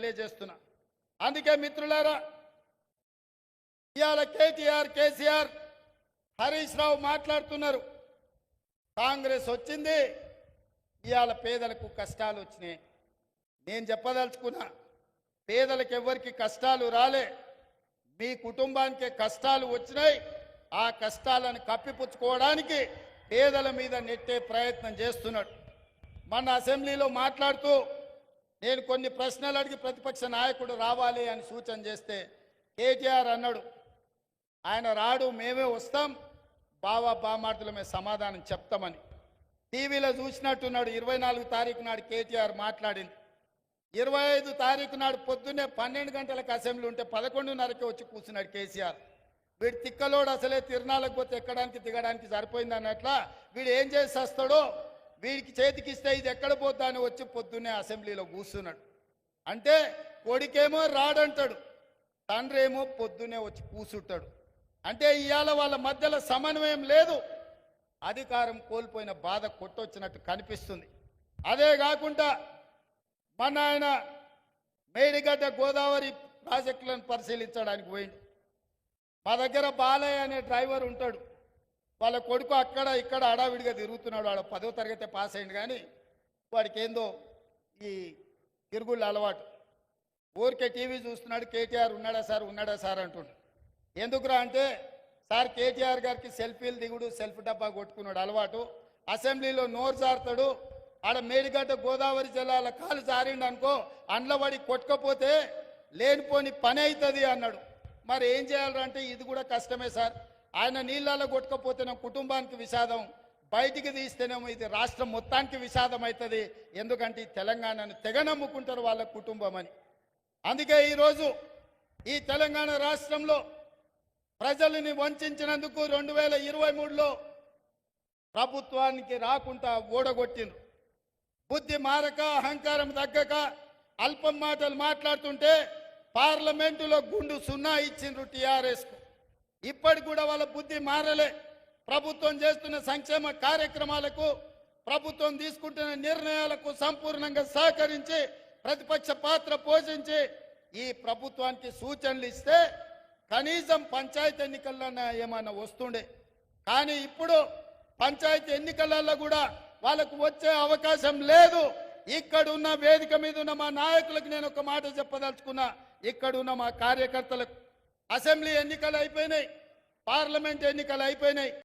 తెలియజేస్తున్నా. అందుకే మిత్రులారా, ఇవాళ కేటీఆర్, కేసీఆర్, హరీష్ రావు మాట్లాడుతున్నారు. కాంగ్రెస్ వచ్చింది, ఇవాళ పేదలకు కష్టాలు వచ్చినాయి. నేను చెప్పదలుచుకున్నా, పేదలకు ఎవరికి కష్టాలు రాలే, మీ కుటుంబానికి కష్టాలు వచ్చినాయి. ఆ కష్టాలను కప్పిపుచ్చుకోవడానికి పేదల మీద నెట్టే ప్రయత్నం చేస్తున్నాడు. మన అసెంబ్లీలో మాట్లాడుతూ నేను కొన్ని ప్రశ్నలు అడిగి ప్రతిపక్ష నాయకుడు రావాలి అని సూచన చేస్తే కేటీఆర్ అన్నాడు, ఆయన రాడు, మేమే వస్తాం, బావా బామార్దులమే సమాధానం చెప్తామని. టీవీలో చూసినట్టున్నాడు. 24 తారీఖు నాడు కేటీఆర్ మాట్లాడింది. 25 తారీఖు నాడు పొద్దున్నే 12 గంటలకు అసెంబ్లీ ఉంటే 11:30కి వచ్చి కూర్చున్నాడు కేసీఆర్. వీడు తిక్కలోడు, అసలే తిరణాలకు పోతే ఎక్కడానికి దిగడానికి సరిపోయింది అన్నట్లా వీడు ఏం చేసి వస్తాడో, వీడికి చేతికిస్తే ఇది ఎక్కడ పోతా అని వచ్చి పొద్దున్నే అసెంబ్లీలో కూర్చున్నాడు. అంటే కొడుకేమో రాడంటాడు, తండ్రి ఏమో పొద్దున్నే వచ్చి కూర్చుంటాడు. అంటే ఇవాళ వాళ్ళ మధ్యలో సమన్వయం లేదు. అధికారం కోల్పోయిన బాధ కొట్టొచ్చినట్టు కనిపిస్తుంది. అదే కాకుండా మన ఆయన మేడిగడ్డ గోదావరి ప్రాజెక్టులను పరిశీలించడానికి పోయిండు. మా దగ్గర బాలయ్య అనే డ్రైవర్ ఉంటాడు. వాళ్ళ కొడుకు అక్కడ ఇక్కడ హడావిడిగా తిరుగుతున్నాడు. వాడు 10వ తరగతి పాస్ అయింది, కానీ వాడికి ఏందో ఈ తిరుగుళ్ళు అలవాటు. ఊరికే టీవీ చూస్తున్నాడు. కేటీఆర్ ఉన్నాడా సార్ అంటుండు. ఎందుకురా అంటే, సార్ కేటీఆర్ గారికి సెల్ఫీలు దిగుడు, సెల్ఫ్ డబ్బా కొట్టుకున్నాడు అలవాటు. అసెంబ్లీలో నోరు జారుతాడు. ఆడ మేడిగడ్డ గోదావరి జిల్లాల కాలు జారిండు అనుకో, అండ్లబడి కొట్టుకపోతే లేనిపోని పని అవుతుంది అన్నాడు. మరి ఏం చేయాలంటే ఇది కూడా కష్టమే సార్. ఆయన నీళ్ళలో కొట్టుకపోతేనే కుటుంబానికి విషాదం, బయటికి తీస్తేనేమో ఇది రాష్ట్రం మొత్తానికి విషాదం అవుతుంది. ఎందుకంటే ఈ తెలంగాణను తెగ నమ్ముకుంటారు వాళ్ళ కుటుంబం అని. అందుకే ఈరోజు ఈ తెలంగాణ రాష్ట్రంలో ప్రజలని వంచినందుకు 2023లో ప్రభుత్వానికి రాకుండా ఓడగొట్టిండ్రు. బుద్ధి మారక, అహంకారం తగ్గక అల్పం మాటలు మాట్లాడుతుంటే పార్లమెంటులో గుండు 0 ఇచ్చిండ్రు టీఆర్ఎస్కు. ఇప్పటికి కూడా వాళ్ళ బుద్ధి మారలే. ప్రభుత్వం చేస్తున్న సంక్షేమ కార్యక్రమాలకు, ప్రభుత్వం తీసుకుంటున్న నిర్ణయాలకు సంపూర్ణంగా సహకరించి ప్రతిపక్ష పాత్ర పోషించి ఈ ప్రభుత్వానికి సూచనలు ఇస్తే కనీసం పంచాయతీ ఎన్నికల్లో ఏమన్నా వస్తుండే. కానీ ఇప్పుడు పంచాయతీ ఎన్నికలలో కూడా వాళ్ళకు వచ్చే అవకాశం లేదు. ఇక్కడున్న వేదిక మీద ఉన్న మా నాయకులకు నేను ఒక మాట చెప్పదలుచుకున్నా. ఇక్కడున్న మా కార్యకర్తలకు అసెంబ్లీ ఎన్నికలు అయిపోయినాయి, పార్లమెంట్ ఎన్నికలు అయిపోయినాయి.